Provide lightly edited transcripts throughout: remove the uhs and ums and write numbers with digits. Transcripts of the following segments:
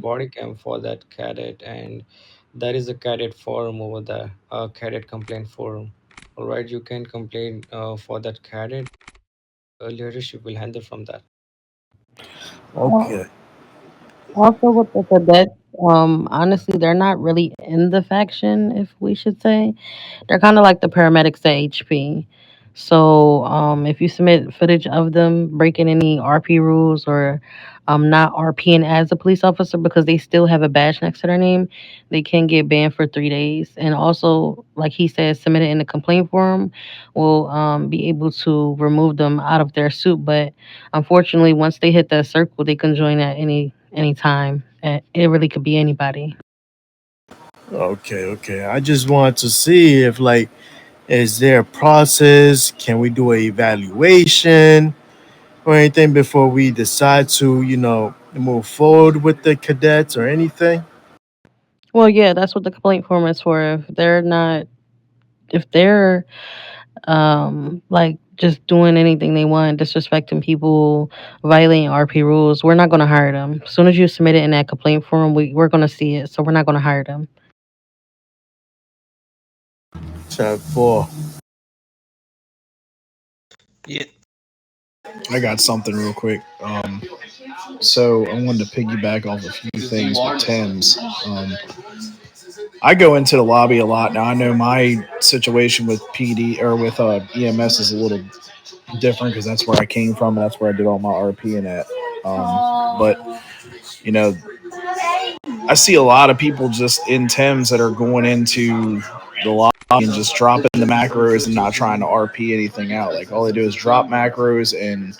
body cam for that cadet, and there is a cadet forum over there, a cadet complaint forum. All right, you can complain for that cadet. Leadership will handle from that. Okay. Also with the cadets, honestly, they're not really in the faction, if we should say. They're kind of like the paramedics at HP. So, if you submit footage of them breaking any RP rules or not RPing as a police officer because they still have a badge next to their name, they can get banned for 3 days. And also, like he said, submit it in the complaint form will be able to remove them out of their suit. But unfortunately, once they hit that circle, they can join at any time. It really could be anybody. Okay, okay. I just want to see if like is there a process? Can we do an evaluation or anything before we decide to, move forward with the cadets or anything? Well, yeah, that's what the complaint form is for. If they're like just doing anything they want, disrespecting people, violating RP rules, we're not going to hire them. As soon as you submit it in that complaint form, we're going to see it, so we're not going to hire them. Chapter 4. Yeah, I got something real quick. So I wanted to piggyback off a few things with Tim's. I go into the lobby a lot now. I know my situation with PD or with EMS is a little different because that's where I came from and that's where I did all my RP and at. But you know, I see a lot of people just in Tim's that are going into the lobby and just dropping the macros and not trying to RP anything out. Like all they do is drop macros and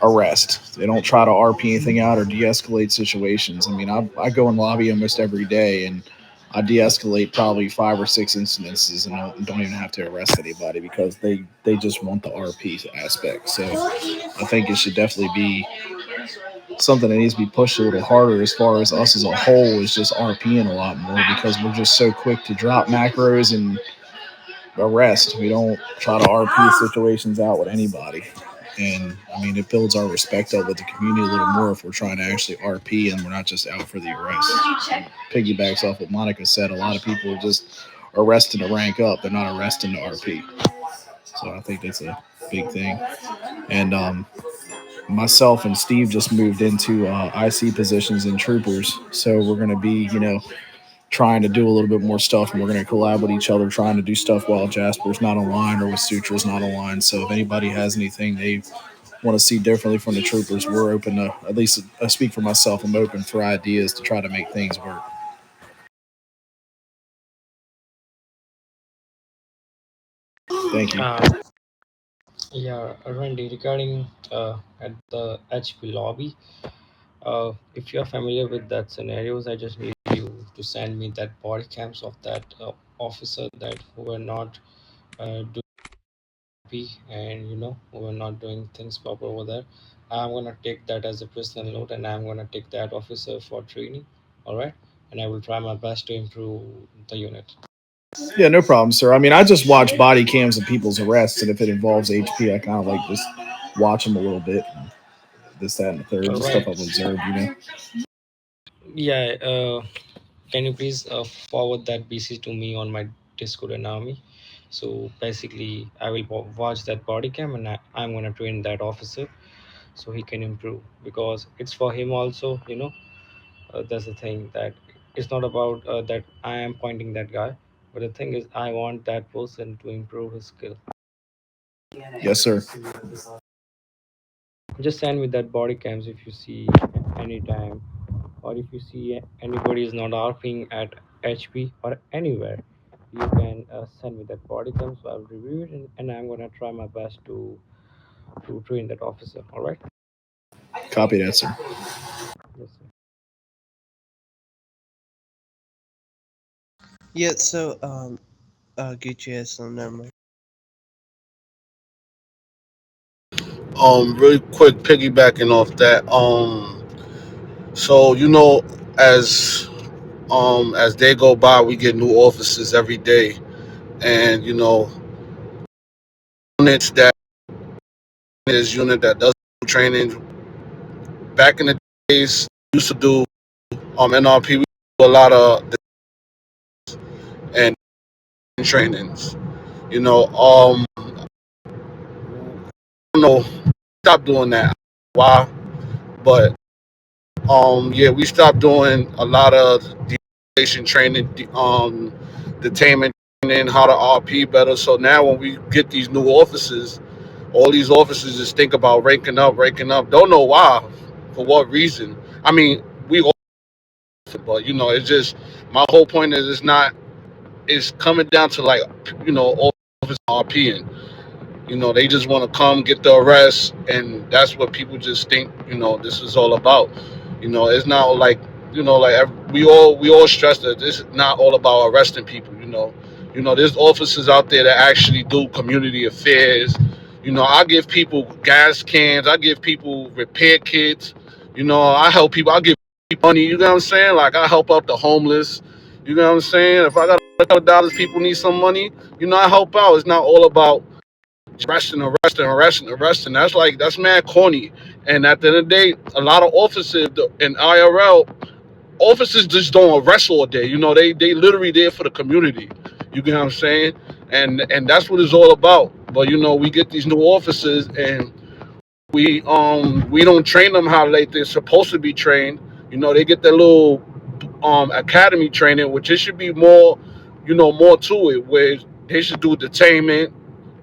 arrest. They don't try to RP anything out or de-escalate situations. I mean, I go in lobby almost every day and I de-escalate probably 5 or 6 incidences and don't even have to arrest anybody because they just want the RP aspect. So I think it should definitely be something that needs to be pushed a little harder as far as us as a whole is just RPing a lot more because we're just so quick to drop macros and arrest. We don't try to RP situations out with anybody. And I mean, it builds our respect up with the community a little more if we're trying to actually RP and we're not just out for the arrest. Piggybacks off what Monica said. A lot of people are just arresting to rank up. They're not arresting to RP. So I think that's a big thing. And myself and Steve just moved into IC positions in troopers. So we're going to be, trying to do a little bit more stuff and we're going to collab with each other trying to do stuff while Jasper's not online or with Sutra's not online. So if anybody has anything they want to see differently from the troopers, we're open to, at least I speak for myself, I'm open for ideas to try to make things work. Thank you. Uh, yeah, Randy, regarding at the HP lobby, if you're familiar with that scenarios, I just need you to send me that body cams of that officer that who were not doing P and who were not doing things proper over there. I'm gonna take that as a personal note, and I'm gonna take that officer for training. All right, and I will try my best to improve the unit. Yeah, no problem, sir. I mean, I just watch body cams of people's arrests, and if it involves HP, I kind of like just watch them a little bit. This, that, and the third, All just stuff right. I've observed. Yeah. Can you please forward that BC to me on my Discord and Army? So basically, I will watch that body cam, and I'm gonna train that officer so he can improve because it's for him also. That's the thing that it's not about that I am pointing that guy, but the thing is I want that person to improve his skill. Yes, sir. Just send me that body cams if you see anytime, or if you see anybody is not RPing at HP or anywhere, you can send me that body cam so I'll review it, and I'm gonna try my best to train that officer. All right. Copy that, sir. Yes, sir. yeah. So Gucci has some. Never mind. Really quick, piggybacking off that. So as they go by, we get new officers every day, and units that is unit that does training. Back in the days, used to do NRP, we do a lot of and trainings. You know, I don't know, stop doing that. Why? But yeah, we stopped doing a lot of de-escalation training, detainment training, how to RP better. So now when we get these new officers, all these officers just think about ranking up. Don't know why, for what reason. I mean, we all, but it's just my whole point is it's not. It's coming down to like all officers RPing. They just want to come get the arrest, and that's what people just think. This is all about. It's not like we all stress that this is not all about arresting people. There's officers out there that actually do community affairs. I give people gas cans. I give people repair kits. I help people. I give people money. You know what I'm saying? Like I help out the homeless. You know what I'm saying? If I got $100, people need some money. I help out. It's not all about arresting. That's mad corny. And at the end of the day, a lot of officers in IRL officers just don't arrest all day. They literally there for the community. You get what I'm saying? And that's what it's all about. But we get these new officers and we don't train them how they're supposed to be trained. They get their little academy training, which it should be more, more to it, where they should do detainment,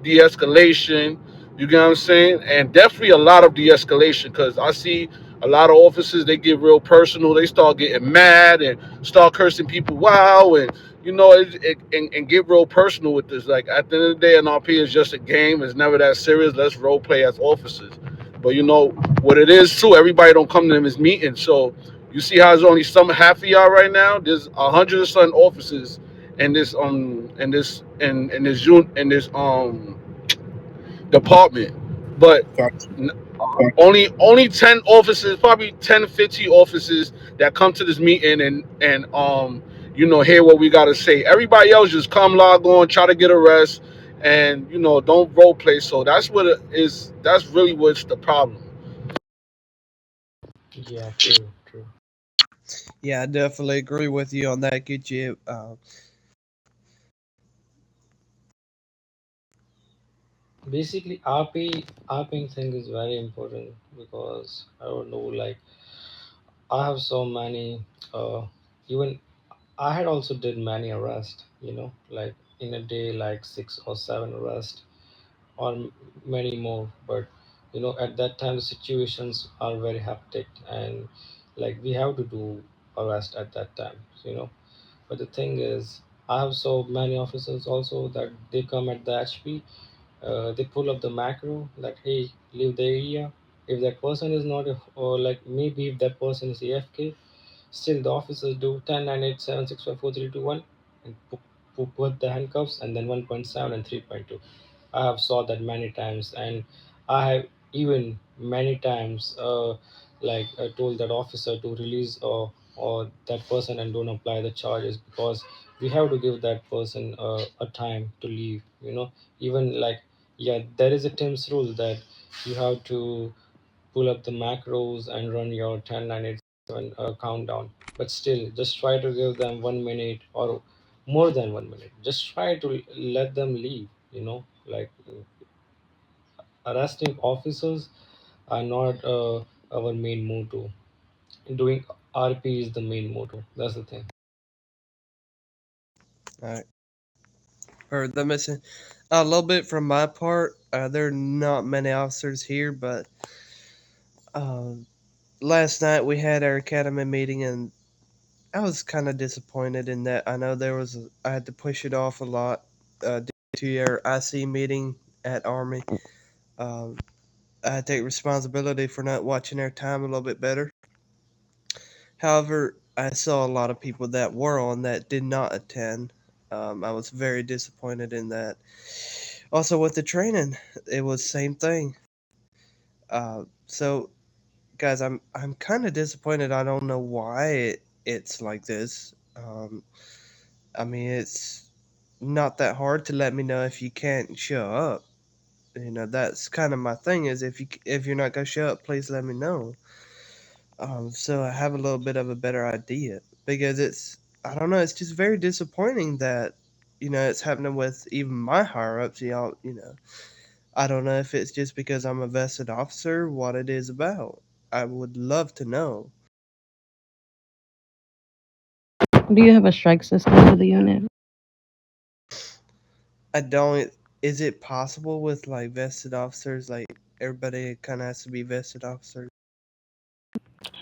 de-escalation. You get what I'm saying? And definitely a lot of de-escalation because I see a lot of officers they get real personal. They start getting mad and start cursing people wow and and get real personal with this. Like at the end of the day, NRP is just a game. It's never that serious. Let's role play as officers. But what it is too. Everybody don't come to them as meetings. So you see how there's only some half of y'all right now. There's 100 or something officers in this department, but Gotcha. only 10 officers, probably 10, 15 officers that come to this meeting and hear what we gotta say. Everybody else just come log on, try to get a rest, and don't role play. So that's what it is. That's really what's the problem. Yeah, true, true. Yeah, I definitely agree with you on that. Get you. Basically, RPing thing is very important because I don't know, like I have so many. Even I had also did many arrests. Like in a day, like 6 or 7 arrests or many more. But at that time, the situations are very hectic, and like we have to do arrest at that time. But the thing is, I have so many officers also that they come at the HP, they pull up the macro that hey, leave the area. If that person is not, or like maybe if that person is AFK, still the officers do 10, 9, 8, 7, 6, 5, 4, 3, 2, 1, and put the handcuffs and then 1.7 and 3.2. I have saw that many times, and I have even many times told that officer to release or that person and don't apply the charges because we have to give that person a time to leave. Even like yeah, there is a Tim's rule that you have to pull up the macros and run your 10, 9, 8, 7 countdown. But still, just try to give them 1 minute or more than 1 minute. Just try to let them leave. Like arresting officers are not our main motto. Doing RP is the main motto. That's the thing. All right. Or the missing a little bit from my part. There are not many officers here, but uh, last night we had our academy meeting, and I was kind of disappointed in that. I know I had to push it off a lot due to our IC meeting at Army. Um, I take responsibility for not watching our time a little bit better. However, I saw a lot of people that were on that did not attend. I was very disappointed in that. Also, with the training, it was same thing. So, guys, I'm kind of disappointed. I don't know why it's like this. I mean, it's not that hard to let me know if you can't show up. That's kind of my thing. Is if you're not gonna show up, please let me know. so I have a little bit of a better idea because I don't know, it's just very disappointing that it's happening with even my higher ups. I don't know if it's just because I'm a vested officer, what it is about. I would love to know. Do you have a strike system for the unit? I don't. Is it possible with like vested officers? Like everybody kind of has to be vested officers.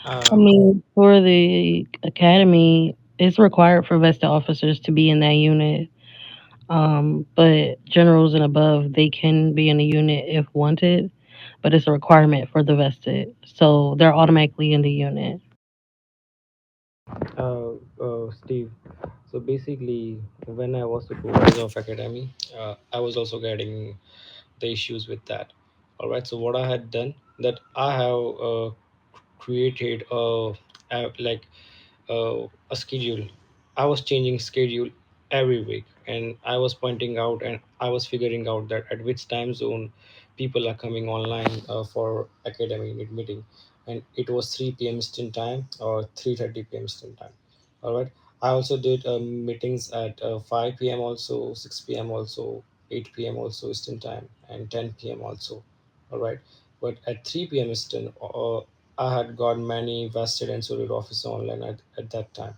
I Um, mean, for the academy, it's required for vested officers to be in that unit. But generals and above, they can be in the unit if wanted, but it's a requirement for the vested. So they're automatically in the unit. Steve. So basically, when I was supervisor of academy, I was also getting the issues with that. All right. So what I had done that I have created like a schedule. I was changing schedule every week, and I was pointing out and I was figuring out that at which time zone people are coming online for academic unit meeting, and it was 3 p.m. Eastern time or 3:30 p.m. Eastern time. All right. I also did meetings at 5 p.m. also, 6 p.m. also, 8 p.m. also Eastern time, and 10 p.m. also. All right. But at 3 p.m. Eastern, I had got many vested and solid officer online at that time.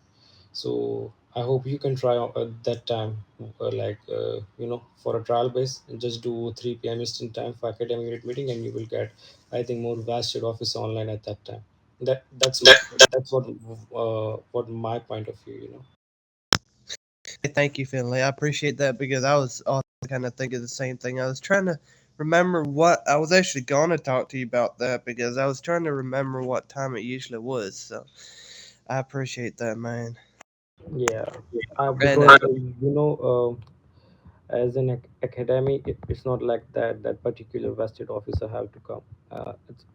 So I hope you can try at that time, for a trial base, and just do 3 p.m. Eastern time for academic unit meeting, and you will get, I think, more vested officer online at that time. That's what my point of view. Hey, thank you, Finley. I appreciate that because I was also kind of thinking the same thing. I was trying to remember what I was actually going to talk to you about that because I was trying to remember what time it usually was. So I appreciate that, man. Yeah, And because as an academy, it's not like that particular vested officer have to come.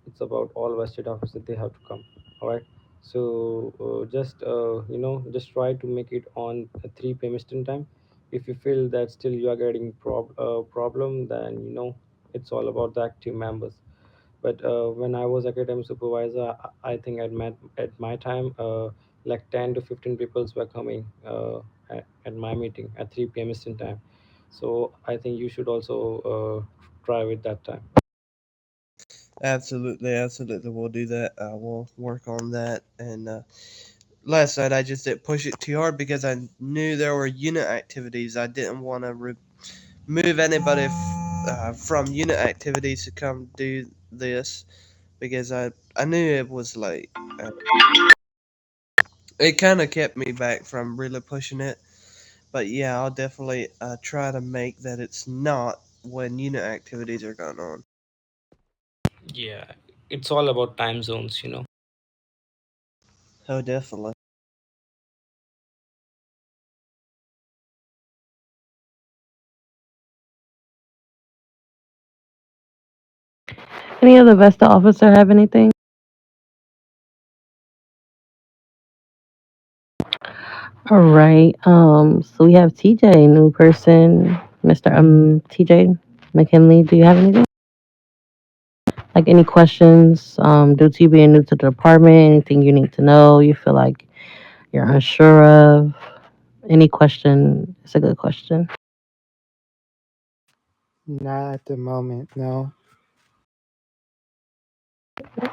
It's about all vested officers, they have to come. All right. So just try to make it on a 3 p.m. Eastern time. If you feel that still you are getting problem, then it's all about the active members. But when I was academic supervisor, I think at my time, like 10 to 15 peoples were coming at my meeting at 3 p.m. Eastern time. So I think you should also try with that time. absolutely, absolutely, we'll do that. We'll work on that. And last night I just didn't push it too hard because I knew there were unit activities. I didn't want to remove anybody from unit activities to come do this because I knew it was late. It kind of kept me back from really pushing it. But yeah, I'll definitely try to make that it's not when unit activities are going on. Yeah, it's all about time zones. Oh, definitely. Any other vested officer have anything? All right. So we have TJ, new person, Mr. TJ McKinley. Do you have anything? Like any questions? Due to you being new to the department, anything you need to know, you feel like you're unsure of? Any question? It's a good question. Not at the moment, no.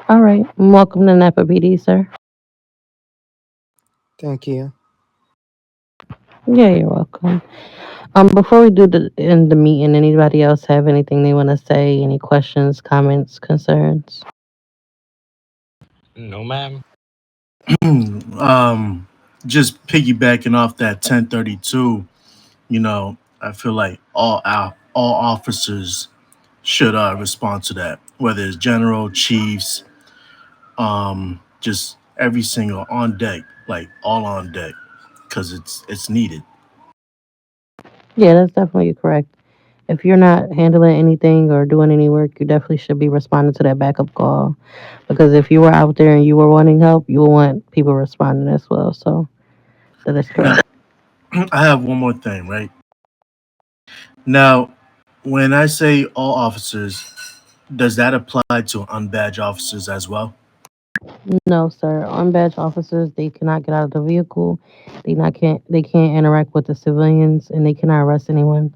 All right. Welcome to Napa PD, sir. Thank you. Yeah, you're welcome. Before we do the end the meeting, anybody else have anything they want to say? Any questions, comments, concerns? No, ma'am. um, just piggybacking off that 1032, I feel like all officers should respond to that, whether it's general, chiefs, just every single on deck, like all on deck, because it's needed. Yeah, that's definitely correct. If you're not handling anything or doing any work, you definitely should be responding to that backup call. Because if you were out there and you were wanting help, you will want people responding as well. So that is Now, correct. I have one more thing, right? Now, when I say all officers, does that apply to unbadged officers as well? No, sir. Unbadged officers, they cannot get out of the vehicle. They can't interact with the civilians, and they cannot arrest anyone.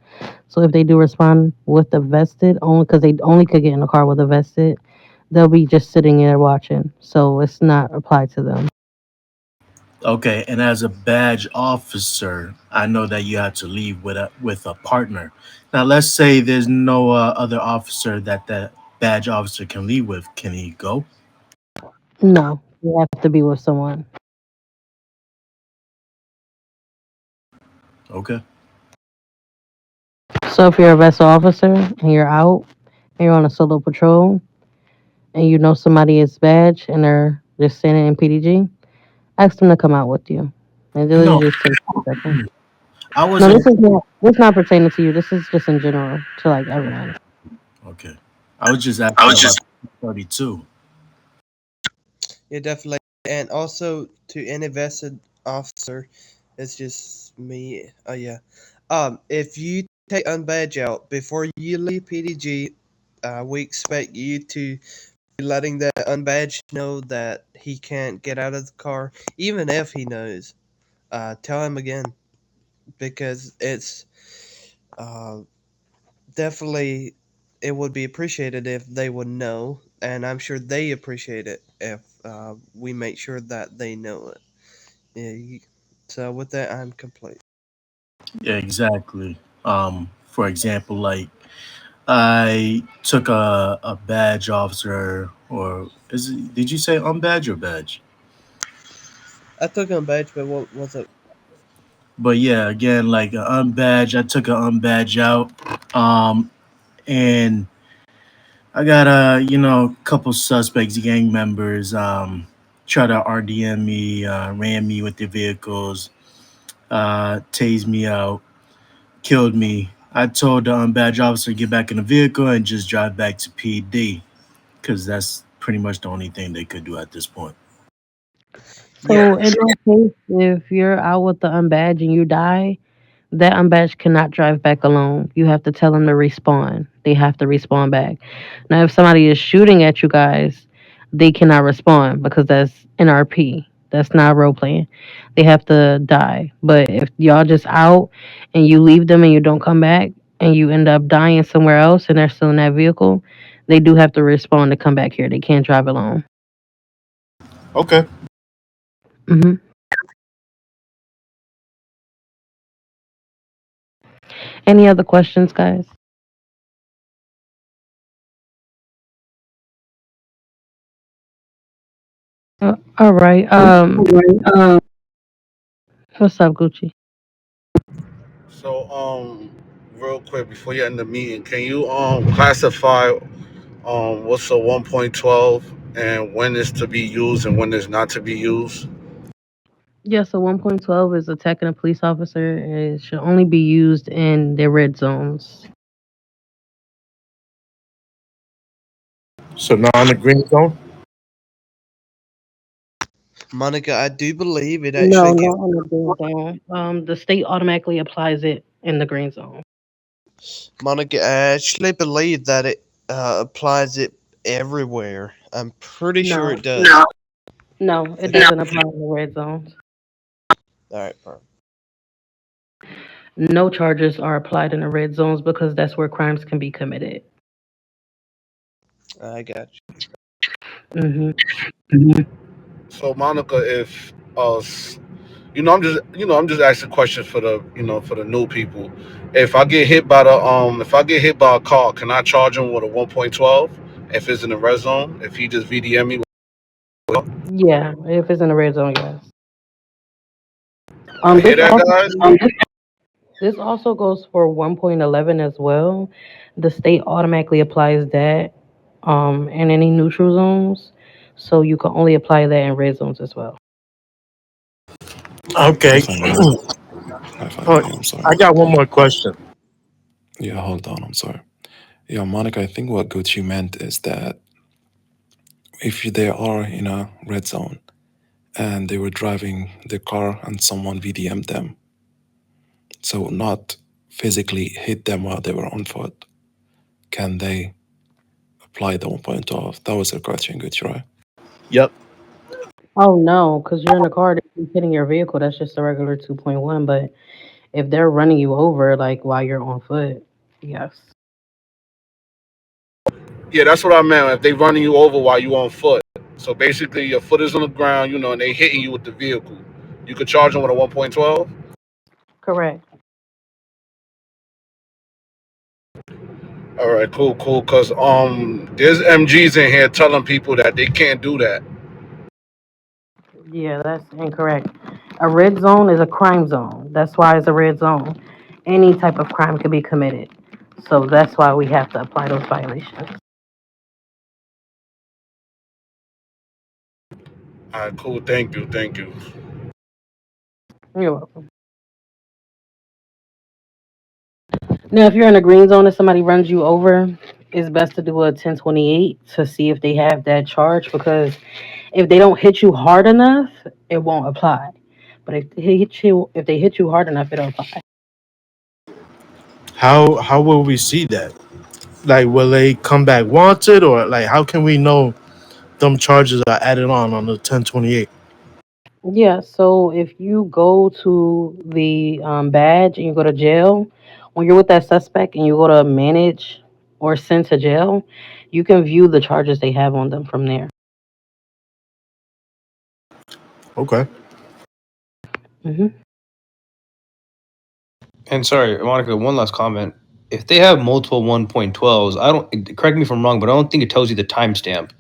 So if they do respond with the vested, only because they only could get in the car with a vested, they'll be just sitting there watching. So it's not applied to them. Okay, and as a badge officer, I know that you have to leave with a partner. Now, let's say there's no other officer that that badge officer can leave with. Can he go? No, you have to be with someone. Okay. So if you're a vessel officer and you're out and you're on a solo patrol and you know somebody is badge and they're just standing in PDG, ask them to come out with you. And they'll No, just take 2 seconds. I No, wasn't. this not pertaining to you. This is just in general to like everyone. Okay. I was just I asking was about just 32. Yeah, definitely. And also to any vested officer, it's just me. Oh yeah. If you take unbadge out before you leave PDG, we expect you to be letting that unbadged know that he can't get out of the car, even if he knows. Tell him again because it's uh, definitely it would be appreciated if they would know, and I'm sure they appreciate it if we make sure that they know it. Yeah. So with that, I'm complete. Yeah, exactly. For example, like I took a badge officer, or did you say unbadge or badge? I took on badge, but what was it? But yeah, again, like an unbadge, I took an unbadge out. And I got a couple suspects, gang members, try to RDM me, ran me with their vehicles, tased me out, killed me. I told the unbadged officer to get back in the vehicle and just drive back to PD because that's pretty much the only thing they could do at this point. Yeah. So in that case, if you're out with the unbadge and you die, that unbadged cannot drive back alone. You have to tell them to respawn. They have to respawn back. Now, if somebody is shooting at you guys, they cannot respond because that's NRP. That's not role playing. They have to die. But if y'all just out and you leave them and you don't come back and you end up dying somewhere else and they're still in that vehicle, they do have to respond to come back here. They can't drive alone. Okay. hmm Any other questions, guys? All right. What's up, Gucci? So, real quick before you end the meeting, can you classify what's a 1.12 and when is to be used and when is not to be used? Yeah, so 1.12 is attacking a police officer. It should only be used in the red zones. So now in the green zone. Monica, I do believe it No, actually gives not in the green zone. The state automatically applies it in the green zone. Monica. I actually believe that it applies it everywhere. I'm pretty sure it No, does. No. no, it Okay. doesn't apply in the red zones. All right, perfect. No charges are applied in the red zones because that's where crimes can be committed. I got hmm So, Monica, if I'm just asking questions for the for the new people. If I get hit by a car, can I charge him with a 1.12 if it's in the red zone? If he just VDM me, Yeah, if it's in the red zone, yes. I hear This that, also guys. this also goes for 1.11 as well. The state automatically applies that in any neutral zones, so you can only apply that in red zones as well. Okay. If I may, if I Oh, may, I'm sorry, I got one Monica. more question. Yeah, hold on, I'm sorry. Yeah, Monica, I think what Gucci meant is that if they are in a red zone and they were driving the car and someone VDM'd them, so not physically hit them while they were on foot, can they apply the 1.12? That was a question, Gucci, right? Yep. Oh no, because you're in the car, they keep hitting your vehicle. That's just a regular 2.1. But if they're running you over, like while you're on foot, yes. Yeah, that's what I meant. If they running you over while you on foot, so basically your foot is on the ground, and they hitting you with the vehicle, you could charge them with a 1.12. Correct. All right, cool, cool. Cause there's MGs in here telling people that they can't do that. Yeah, that's incorrect. A red zone is a crime zone. That's why it's a red zone. Any type of crime could be committed. So that's why we have to apply those violations. All right, cool. Thank you, thank you. You're welcome. Now, if you're in a green zone and somebody runs you over, it's best to do a 1028 to see if they have that charge because if they don't hit you hard enough, it won't apply. But if they hit you hard enough, it'll apply. How will we see that? Like, will they come back wanted, or like, how can we know them charges are added on the 1028? Yeah, so if you go to the badge and you go to jail, when you're with that suspect and you go to manage or send to jail, you can view the charges they have on them from there. Okay. Hmm. And sorry, Monica, one last comment. If they have multiple 1.12s, I don't, correct me if I'm wrong, but I don't think it tells you the timestamp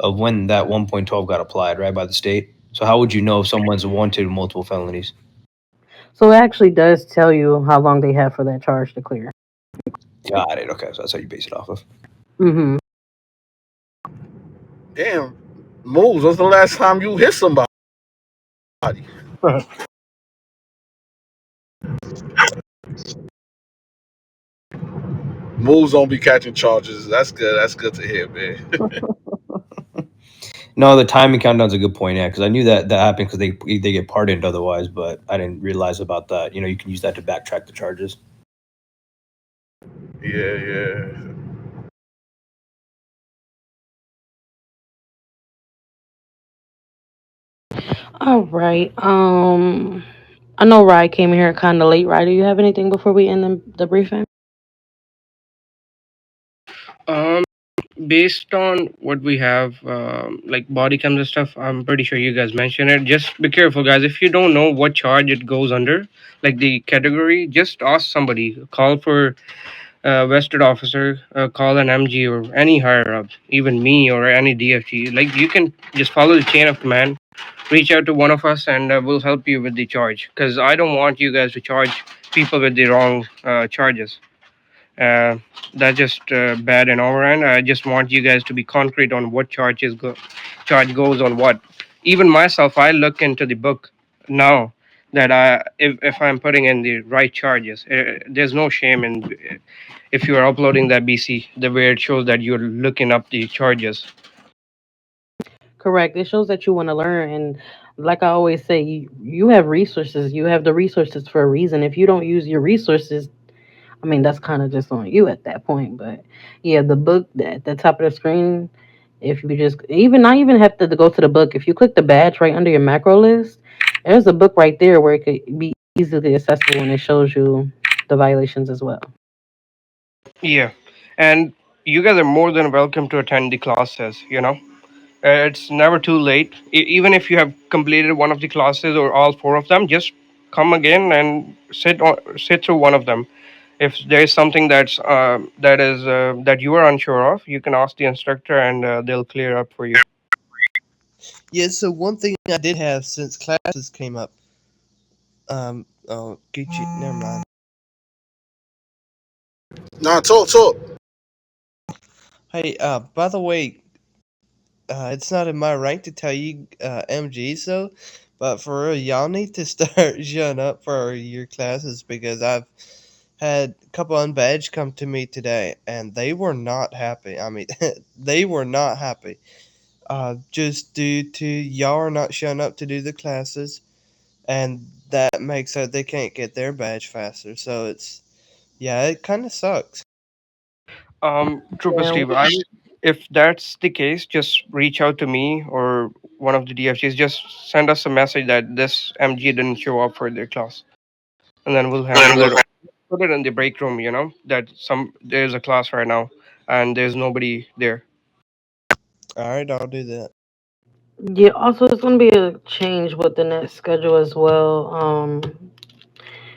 of when that 1.12 got applied, right, by the state. So how would you know if someone's wanted with multiple felonies? So it actually does tell you how long they have for that charge to clear. Got it. Okay, so that's how you base it off of. Hmm. Damn, moves. When's the last time you hit somebody? Moves don't be catching charges. That's good. That's good to hear, man. No, the timing countdown's a good point, yeah, because I knew that that happened because they get pardoned otherwise, but I didn't realize about that. You can use that to backtrack the charges. Yeah, yeah. All right. I know Rye came here kind of late. Rye, do you have anything before we end the briefing? Um, Based on what we have, like body cams and stuff, I'm pretty sure you guys mentioned it. Just be careful, guys. If you don't know what charge it goes under, like the category, just ask somebody. Call for a vested officer, call an MG or any higher up, even me or any DFG. Like you can just follow the chain of command, reach out to one of us, and we'll help you with the charge. Because I don't want you guys to charge people with the wrong charges. Uh, that's just bad in our end. I just want you guys to be concrete on what charge goes on what. Even myself, I look into the book now that if I'm putting in the right charges, there's no shame in if you are uploading that BC the way it shows that you're looking up the charges. Correct. It shows that you want to learn. And like I always say, you have resources. You have the resources for a reason. If you don't use your resources, I mean, that's kind of just on you at that point. But yeah, the book at the top of the screen, if you just even not even have to go to the book, if you click the badge right under your macro list, there's a book right there where it could be easily accessible and it shows you the violations as well. Yeah, and you guys are more than welcome to attend the classes. It's never too late. Even if you have completed one of the classes or all four of them, just come again and sit through one of them. If there is something that you are unsure of, you can ask the instructor and they'll clear up for you. Yeah, so one thing I did have since classes came up, oh, Gucci, never mind. Nah, talk, talk. Hey, by the way, it's not in my rank to tell you, MG, so, but for real, y'all need to start showing up for your classes because I've had a couple unbadged come to me today and they were not happy. I mean, they were not happy. Just due to y'all are not showing up to do the classes, and that makes it they can't get their badge faster. Yeah, it kind of sucks. Trooper Yeah, Steve, If that's the case, just reach out to me or one of the DFGs. Just send us a message that this MG didn't show up for their class, and then we'll handle it. Put it in the break room. That there's a class right now, and there's nobody there. All right, I'll do that. Yeah, also it's gonna be a change with the net schedule as well.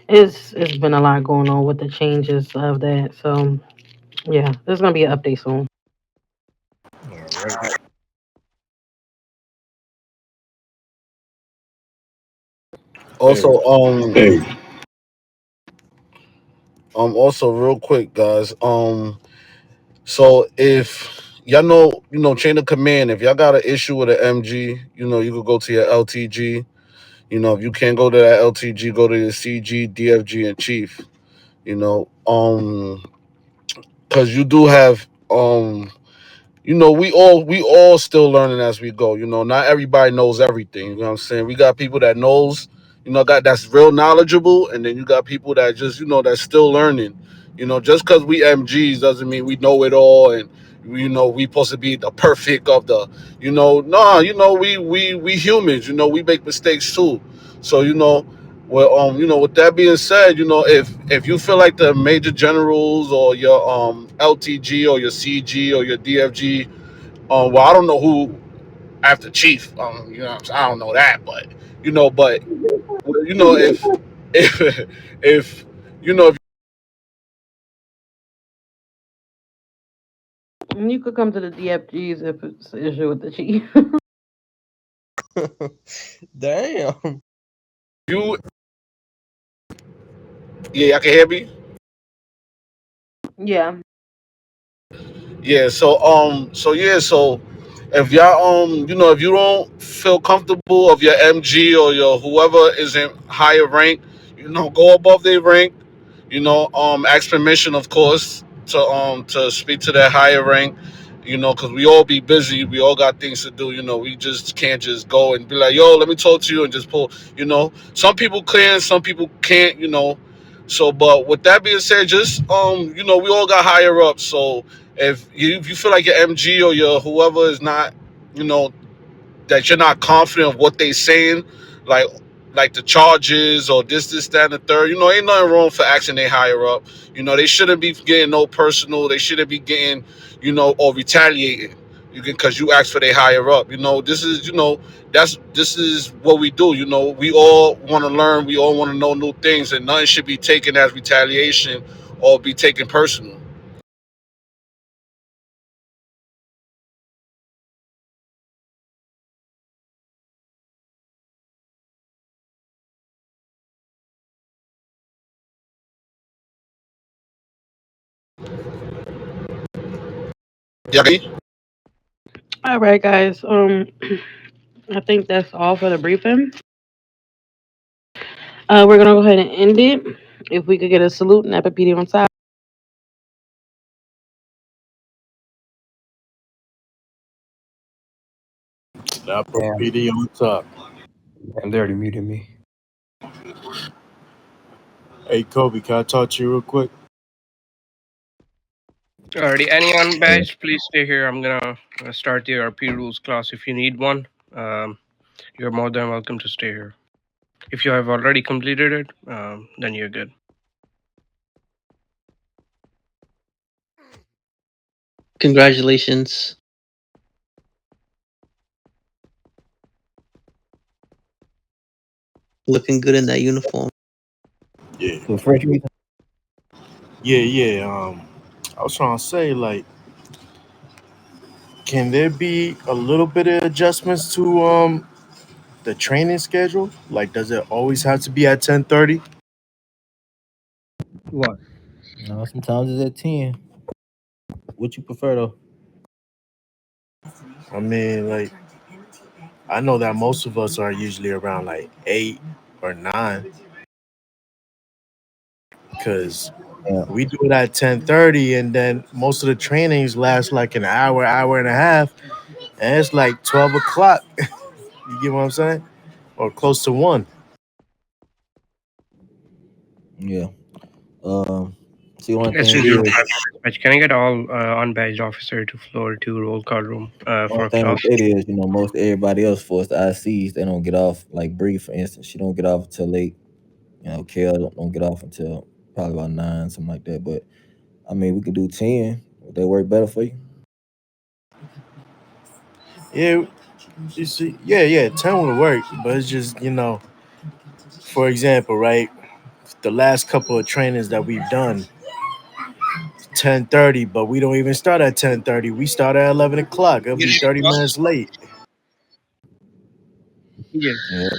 It's been a lot going on with the changes of that. So yeah, there's gonna be an update soon. All right. Hey, Also, also real quick, guys. So if y'all know, chain of command. If y'all got an issue with an MG, you could go to your LTG. If you can't go to that LTG, go to your CG, DFG, and Chief. You know, because you do have we all still learning as we go. Not everybody knows everything. You know what I'm saying? We got people that knows, got that's real knowledgeable, and then you got people that just that's still learning. Just because we MGs doesn't mean we know it all, and we supposed to be the perfect of the. Nah. We humans. We make mistakes too. So well, with that being said, if you feel like the major generals or your LTG or your CG or your DFG, well, I don't know who after Chief. I don't know that, but well, if if if And you could come to the DFGs if it's an issue with the chief. Damn. you, yeah, I can hear me. Yeah. Yeah, so if y'all if you don't feel comfortable of your MG or your whoever is in higher rank, go above their rank. Ask permission, of course, to speak to that higher rank. Because we all be busy, we all got things to do. We just can't just go and be like, yo, let me talk to you and just pull. Some people can, some people can't. So, but with that being said, just we all got higher up. So if you feel like your MG or your whoever is not, you know, that you're not confident of what they saying, like the charges or this, that, and the third. Ain't nothing wrong for asking they higher up. They shouldn't be getting no personal. They shouldn't be getting, or retaliating. Because you asked for they higher up. This is what we do. We all want to learn. We all want to know new things, and nothing should be taken as retaliation or be taken personal. Yeah. All right, guys. I think that's all for the briefing. We're gonna go ahead and end it. If we could get a salute and Epipedia on top. Dapper Damn, PD on top. damn, they already muted me. Hey, Kobe, can I talk to you real quick? Alrighty, anyone, Yeah. badge, please stay here. I'm gonna start the RP rules class. If you need one, you're more than welcome to stay here. If you have already completed it, then you're good. Congratulations. Looking good in that uniform. Yeah. So fresh meat. Yeah, yeah. I was trying to say, like, can there be a little bit of adjustments to the training schedule? Like, does it always have to be at 10:30? What? No, sometimes it's at 10. What you prefer though? I mean, like, I know that most of us are usually around like 8 or 9 because Yeah. we do it at 10:30, and then most of the trainings last like an hour, hour and a half, and it's like 12 o'clock. You get what I'm saying? Or close to one. Yeah. Um, See, one Let's thing just do is, dispatch. Can I get all unbadged officer to floor 2 roll call room one for thing class? with that is, most everybody else for us, the ICs, they don't get off. Like Bree, for instance, she don't get off until late. Kel don't get off until probably about 9, something like that. But I mean, we could do 10. Would they work better for you? Yeah, you see, yeah, 10 would work, but it's just, for example, right? The last couple of trainings that we've done, 10:30, but we don't even start at 10:30. We start at 11 o'clock. It'll Get be into 30 class? minutes late. Yeah. Yeah,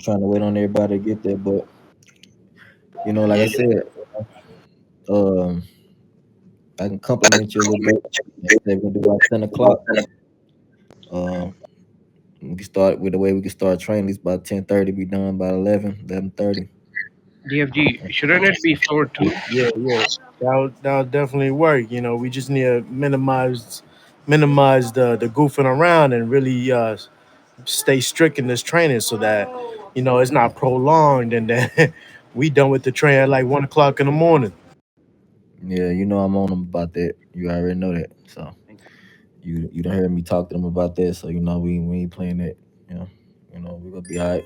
trying to wait on everybody to get there. But like I said, um, I can compliment you a little bit. Like I said, we're gonna do about 10 o'clock. Um, we can start with the way we can start training. It's about 10:30. Be done by 11:30. DFG, shouldn't it be floor 2? Yeah. That'll definitely work. We just need to minimize the goofing around and really stay strict in this training so that it's not prolonged and then we done with the train at like 1 o'clock in the morning. Yeah, I'm on them about that. You already know that. So you done heard me talk to them about that. So we ain't playing that. You know, we're gonna be all right.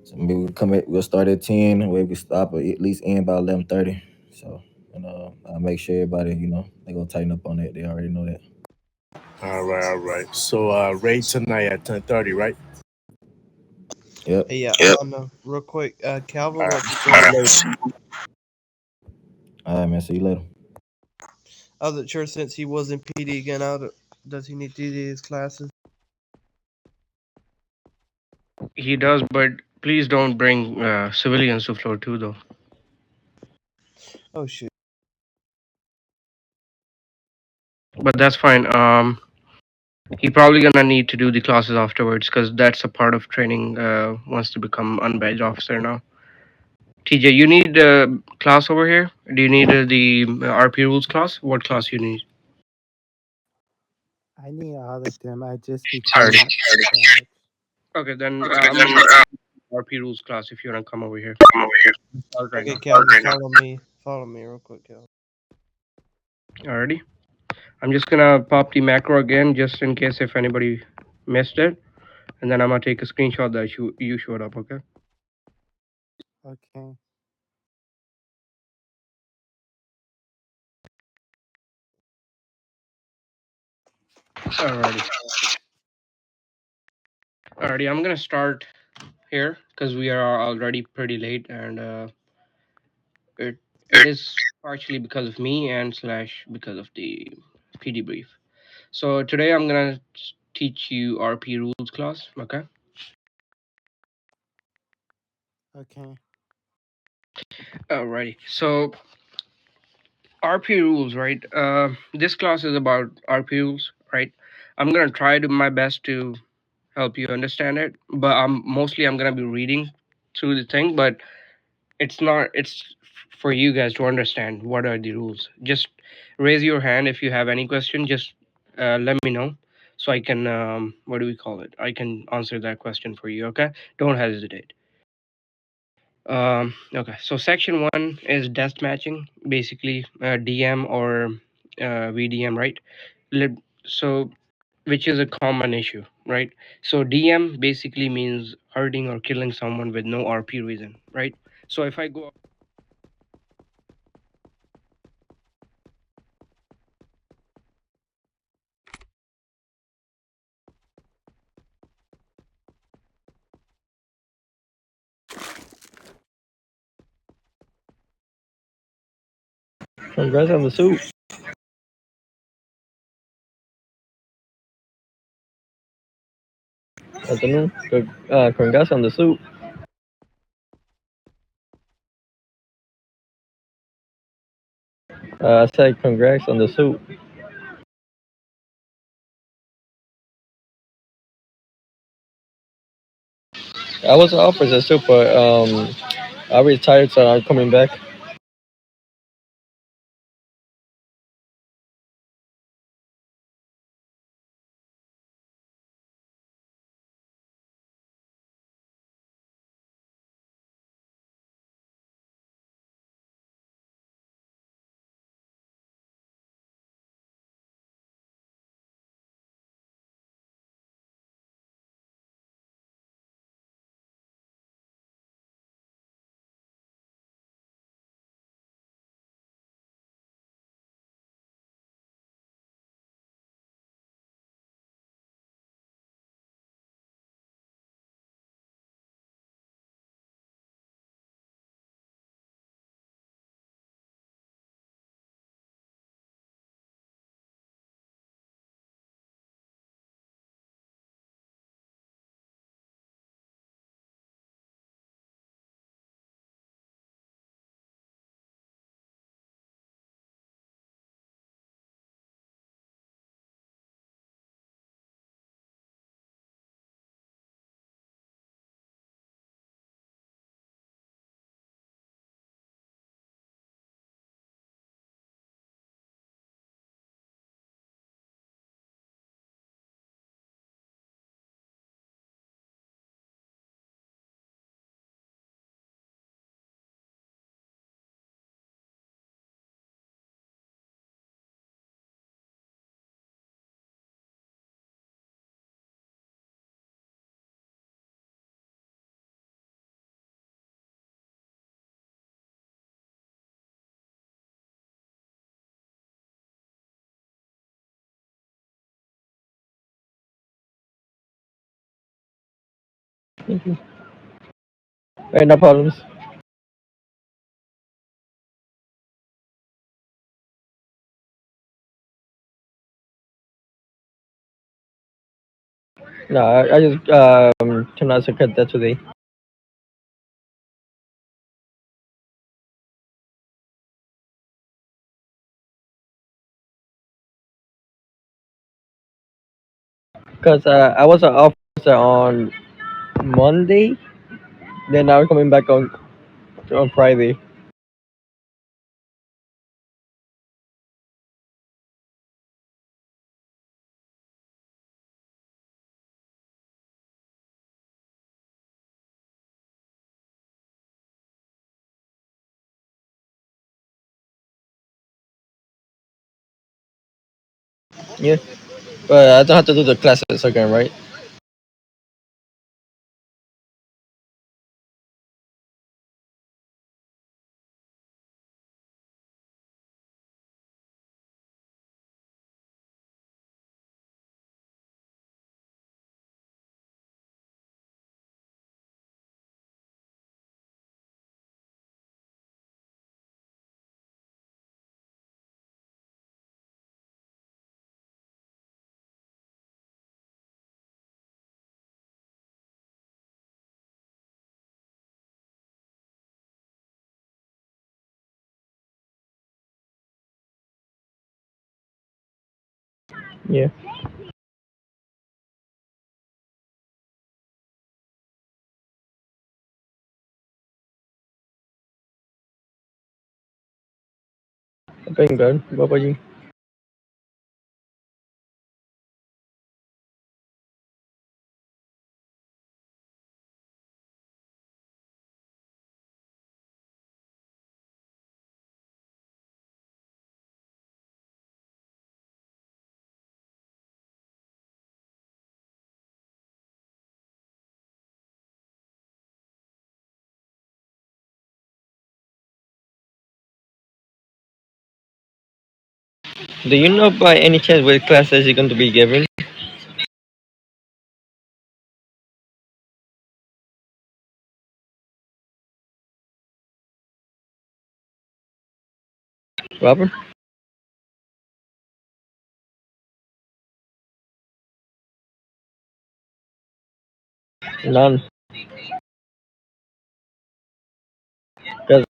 So maybe we'll start at 10, where we stop at least end by 11:30. So I'll make sure everybody, they gonna tighten up on that. They already know that. All right. So Ray tonight at 10:30, right? Yep. Hey, yeah, real quick, All Calvin went to right. join us. All right, man. See you later. I wasn't sure since he was in PD again. Does he need to do his classes? He does, but please don't bring civilians to floor 2 though. Oh shoot. But that's fine. He probably gonna need to do the classes afterwards because that's a part of training. Wants to become unbadged officer now. TJ, you need a class over here. Do you need the RP rules class? What class you need? I need all of them. I just Already. became badge. Okay, then I'm gonna RP rules class if you wanna come over here. Start right Okay, now. Calvin, follow me. Follow me real quick, Calvin. Already. I'm just gonna pop the macro again just in case if anybody missed it, and then I'm gonna take a screenshot that you showed up. Okay. Okay. Alrighty. Alrighty. I'm gonna start here because we are already pretty late, and it is partially because of me and slash because of the PD brief. So today I'm gonna teach you RP rules class. Okay. Okay. Alrighty. So RP rules, right? This class is about RP rules, right? I'm gonna try to my best to help you understand it, but I'm gonna be reading through the thing, but it's not. It's for you guys to understand what are the rules. Just raise your hand if you have any question. Just let me know so I can what do we call it? I can answer that question for you. Okay? Don't hesitate. Okay, so section one is death matching, basically DM or VDM, right? So, which is a common issue, right? So, DM basically means hurting or killing someone with no RP reason, right? So, if I go, Congrats on the suit. Afternoon. Congrats on the suit. I said congrats on the suit. I was offered the suit, but I retired, so I'm coming back. Thank you. Right, no problems. No, I just turned out to cut that today. Because I was an officer on Monday, then now I'm coming back on Friday. Yeah, but I don't have to do the classes again, right? Yeah, I've been good. What about you? Do you know by any chance what classes you're going to be giving, Robert? None. 'Cause-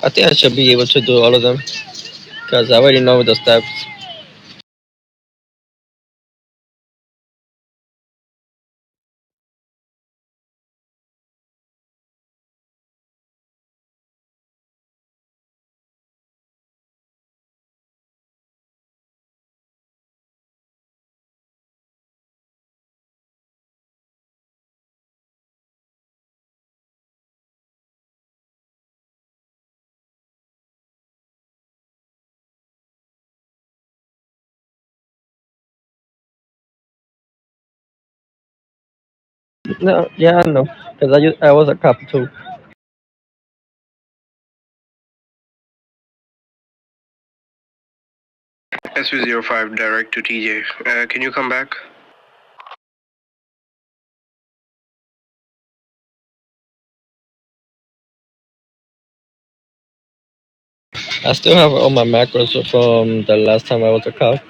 I think I should be able to do all of them because I already know the steps. No, yeah, I know, because I was a cop too. SV05 direct to TJ. Can you come back? I still have all my macros from the last time I was a cop.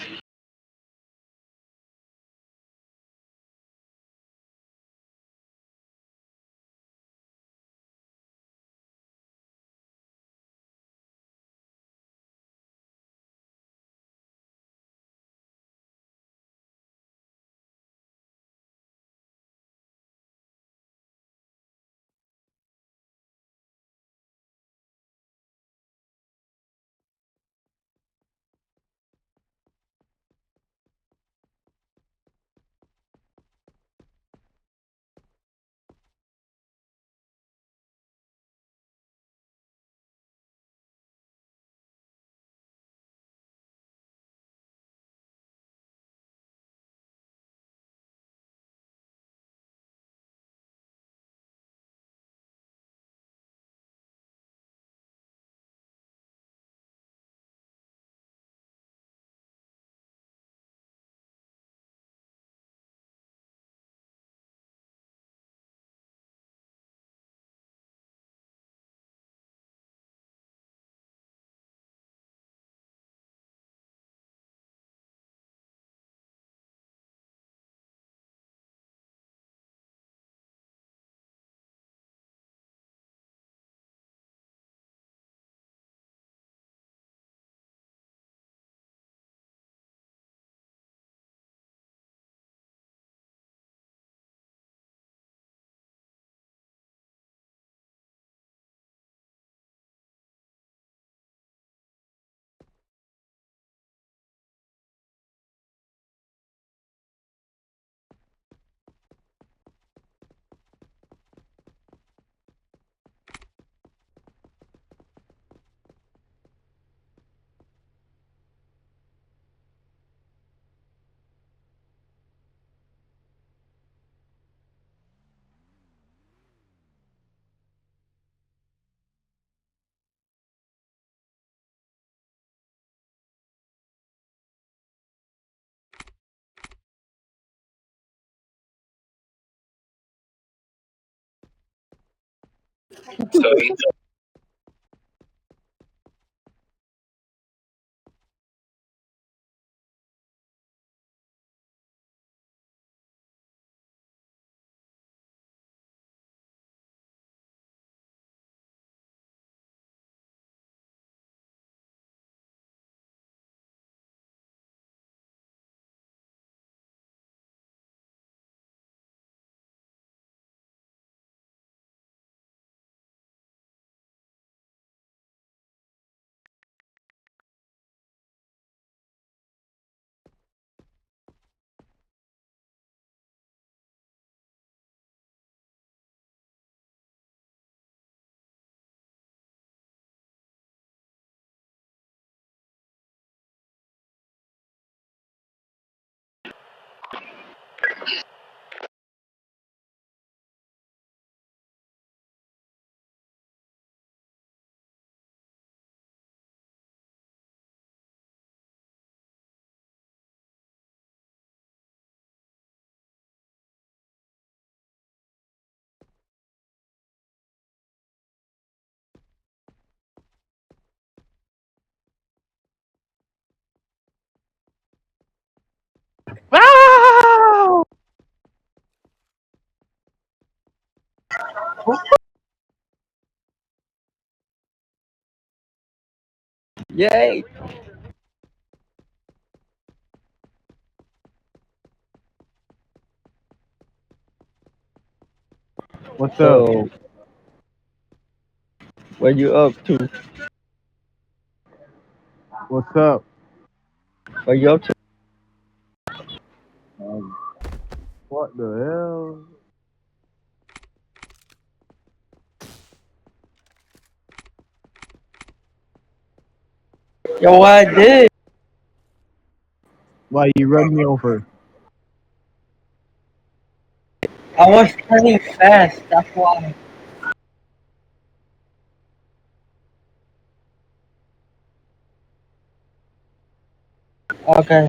Yay! What's up? So, what you up to? What's up? What you up to? Um, what the hell? Yo, I did. Why you run me over? I was turning fast. That's why. Okay.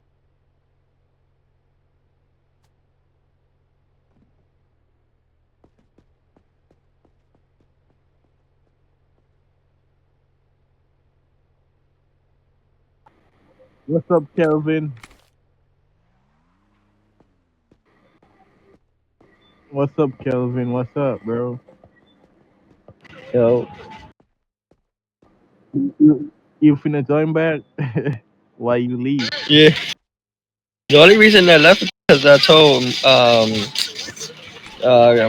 What's up, Kelvin? What's up, Kelvin? What's up, bro? Yo, You finna join back? Why you leave? yeah. The only reason I left is because I told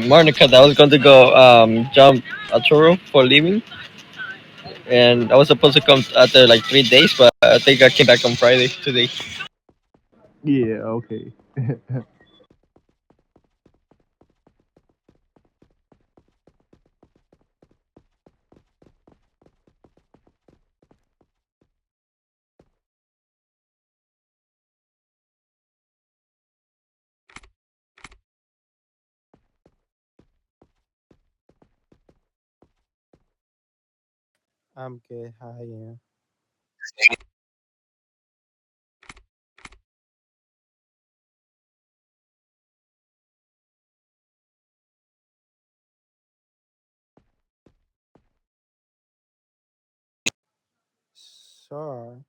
Monica that I was going to go jump a Toro for leaving, and I was supposed to come after like 3 days, but I think I came back on Friday today. Yeah, okay. I'm good. How are you? Sure.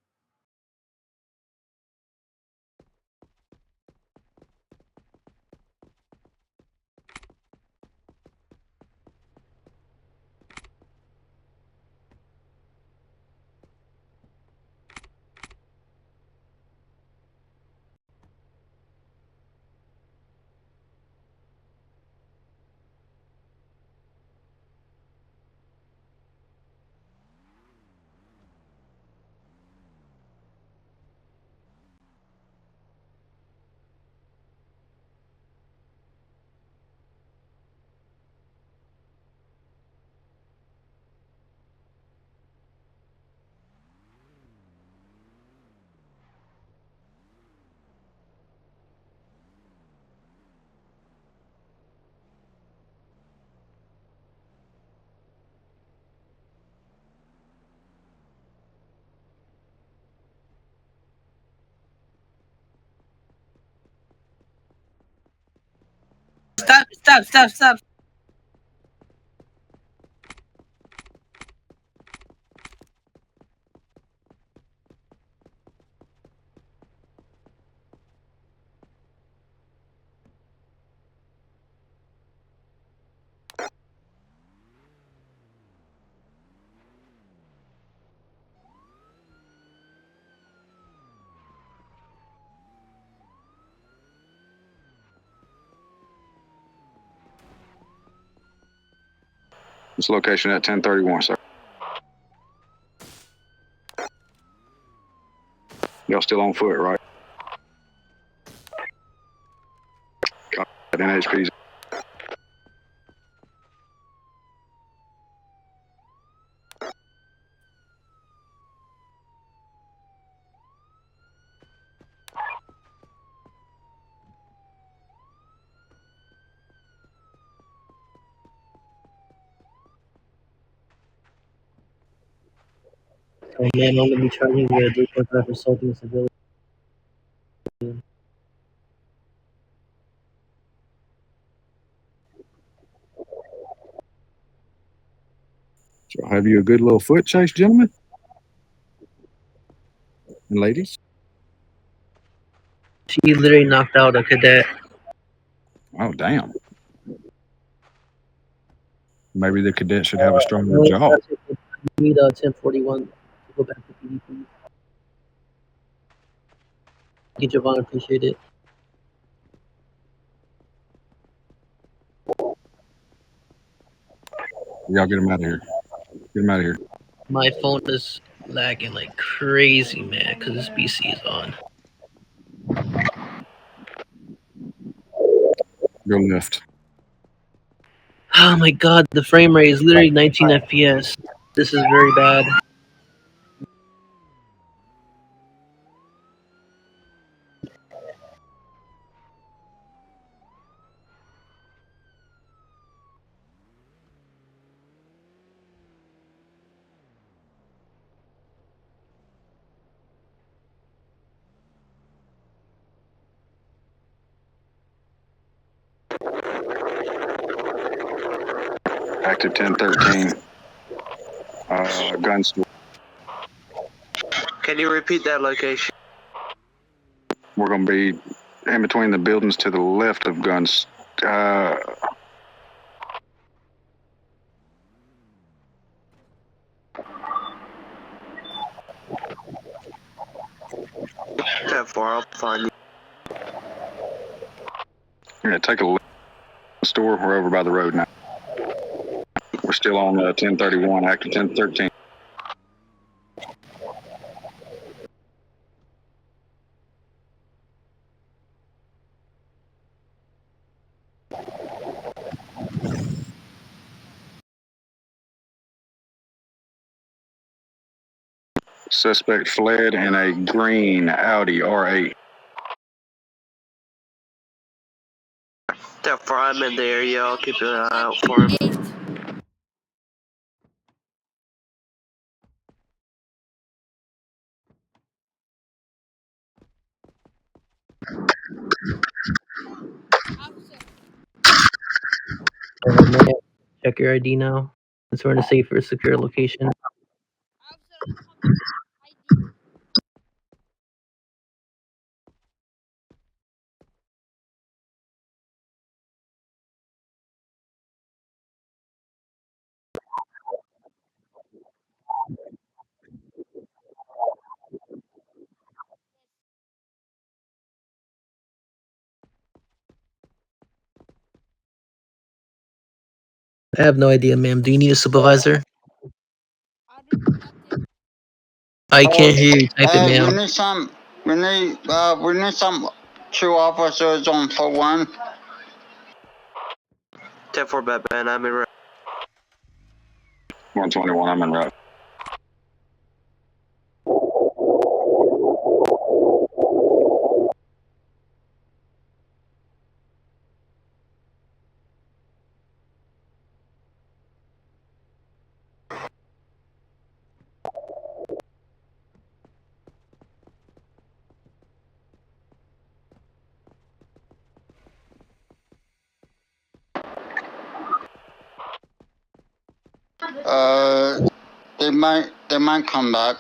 Stop! Stop! Stop! Stop! This location at 1031, sir. Y'all still on foot, right? NHP's. Oh man, I'm gonna be charging you a 3.5 for assaulting a civilian. So I'll have you a good little foot chase, gentlemen and ladies. She literally knocked out a cadet. Oh, damn. Maybe the cadet should have a stronger No, jaw. that's it. We need 1041 to go back to PD, please. Get Javon, appreciate it. Y'all get him out of here. Get him out of here. My phone is lagging like crazy, man, because this PC is on. Go left. Oh my god, the frame rate is literally 19 FPS. This is very bad. Active 1013. Gun store. Can you repeat that location? We're going to be in between the buildings to the left of guns. Uh, 10-4, I'll find you. yeah, take a left store. We're over by the road now. We're still on 1031, active 1013. Suspect fled in a green Audi R8. 10-4, I'm in the area. I'll keep an eye out for him. May I check your ID now? Since we're in a safer, secure location. I have no idea, ma'am. Do you need a supervisor? I can't hear you. Type it, Hey, ma'am. we need some two officers on for one. 10-4, Batman, I'm in route. 121, I'm in route. Uh, they might come back.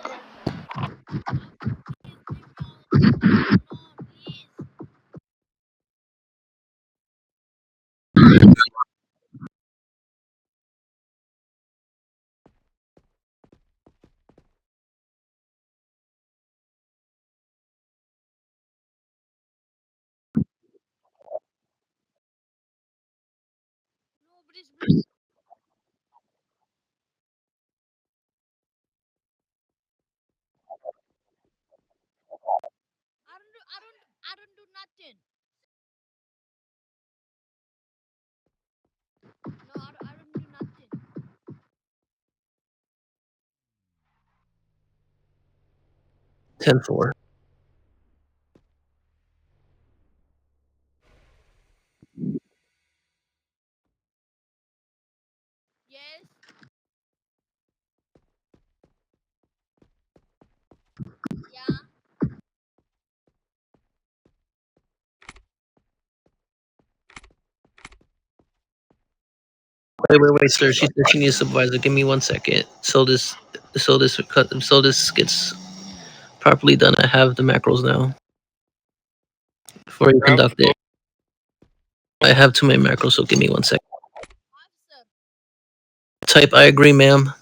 Ten four. Wait, sir. She said she needs a supervisor. Give me 1 second. So this gets properly done. I have the macros now before you conduct it. I have too many macros, so give me 1 second. Type I agree, ma'am.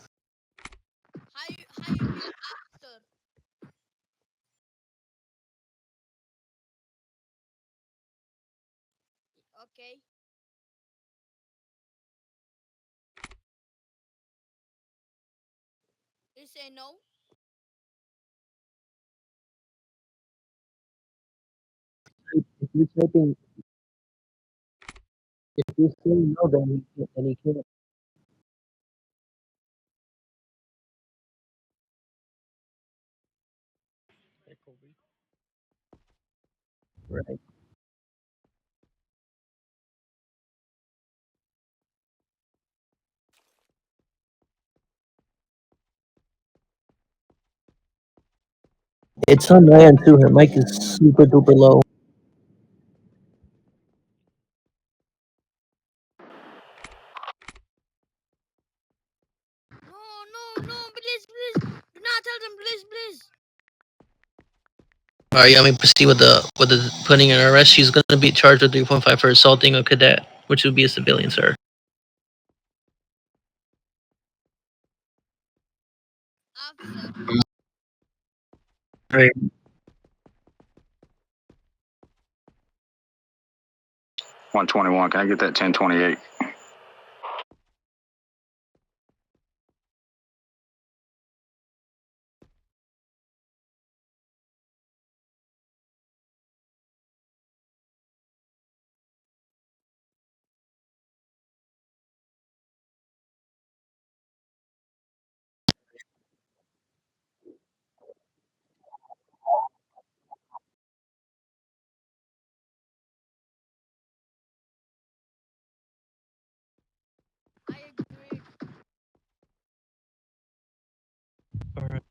If you're typing, if you're saying no, then he can't. Right. It's on my end too. Her mic is super duper low. All right, you want me to proceed with the putting in arrest? She's going to be charged with 3.5 for assaulting a cadet, which would be a civilian, sir. Right. 121. Can I get that 1028? All right.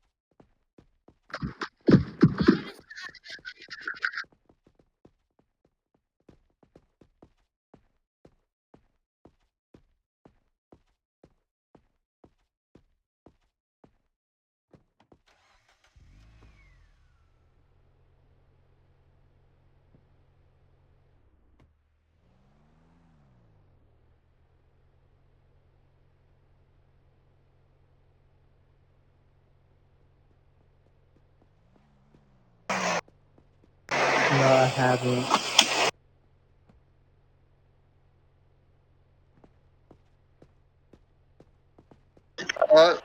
No, I haven't. Uh,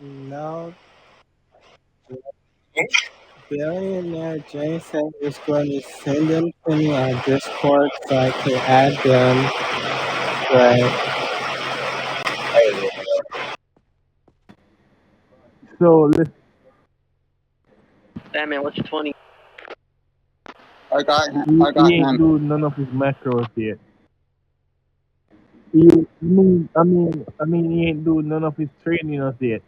No, billionaire Jane said was going to send them to me on Discord so I could add them. But So let's, Batman, what's your 20? I got him. he, I got he ain't him. do none of his macros yet. I mean, he ain't do none of his training as yet.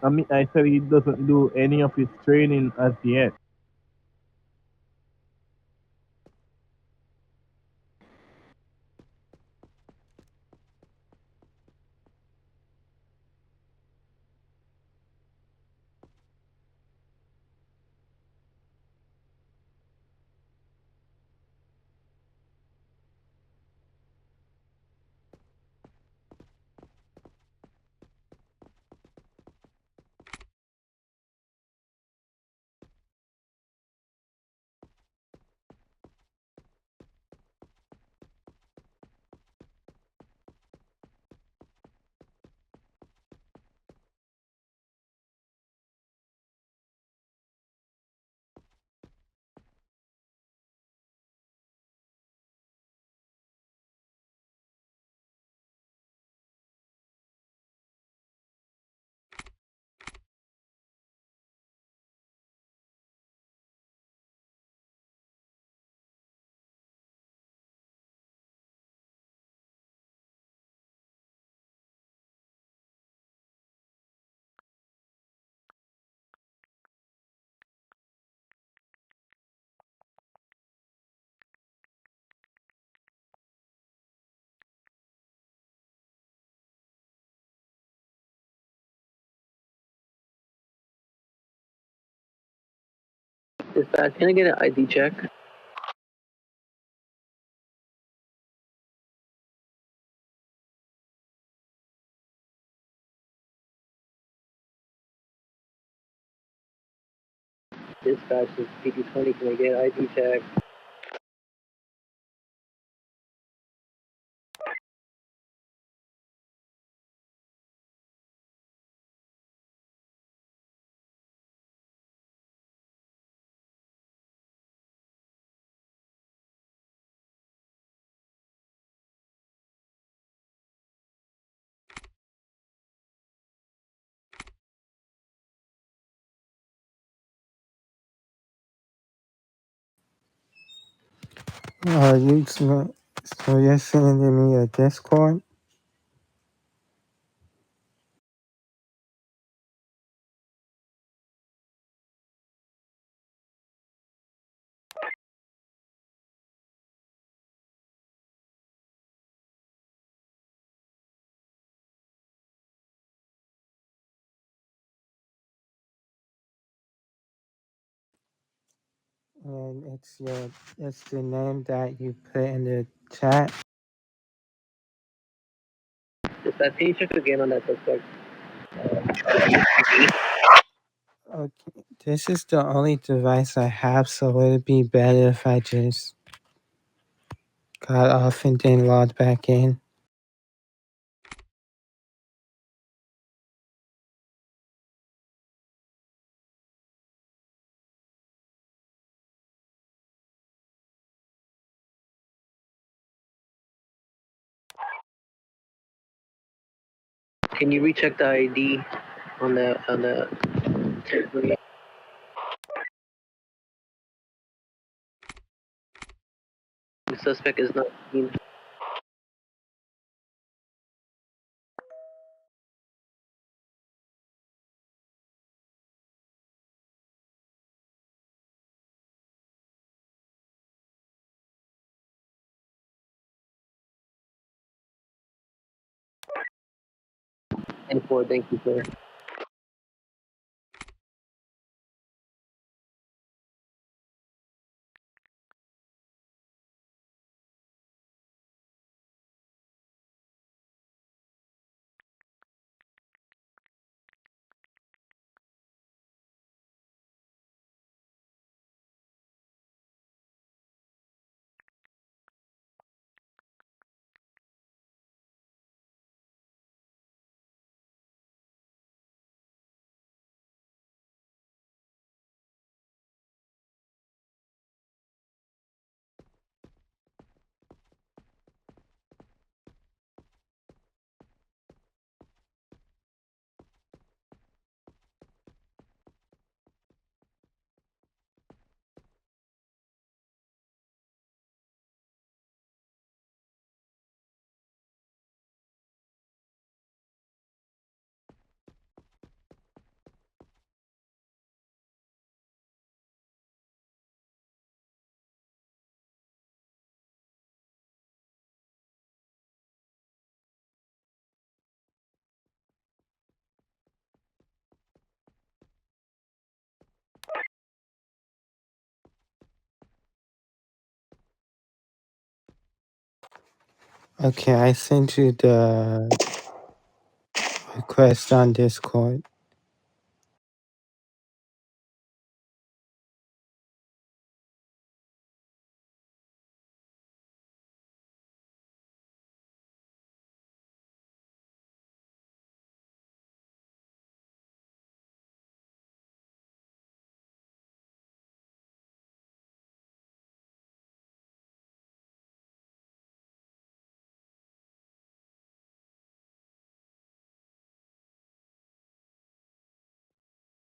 I mean, I said he doesn't do any of his training as yet. Dispatch, can I get an ID check? Dispatch is PT20, can I get an ID check? so you're sending me a Discord? and it's the name that you put in the chat. Can you check again on that suspect? Okay, this is the only device I have, so would it be better if I just got off and then logged back in? Can you recheck the ID on the suspect is not seen? And four, thank you, sir. Okay, I sent you the request on Discord.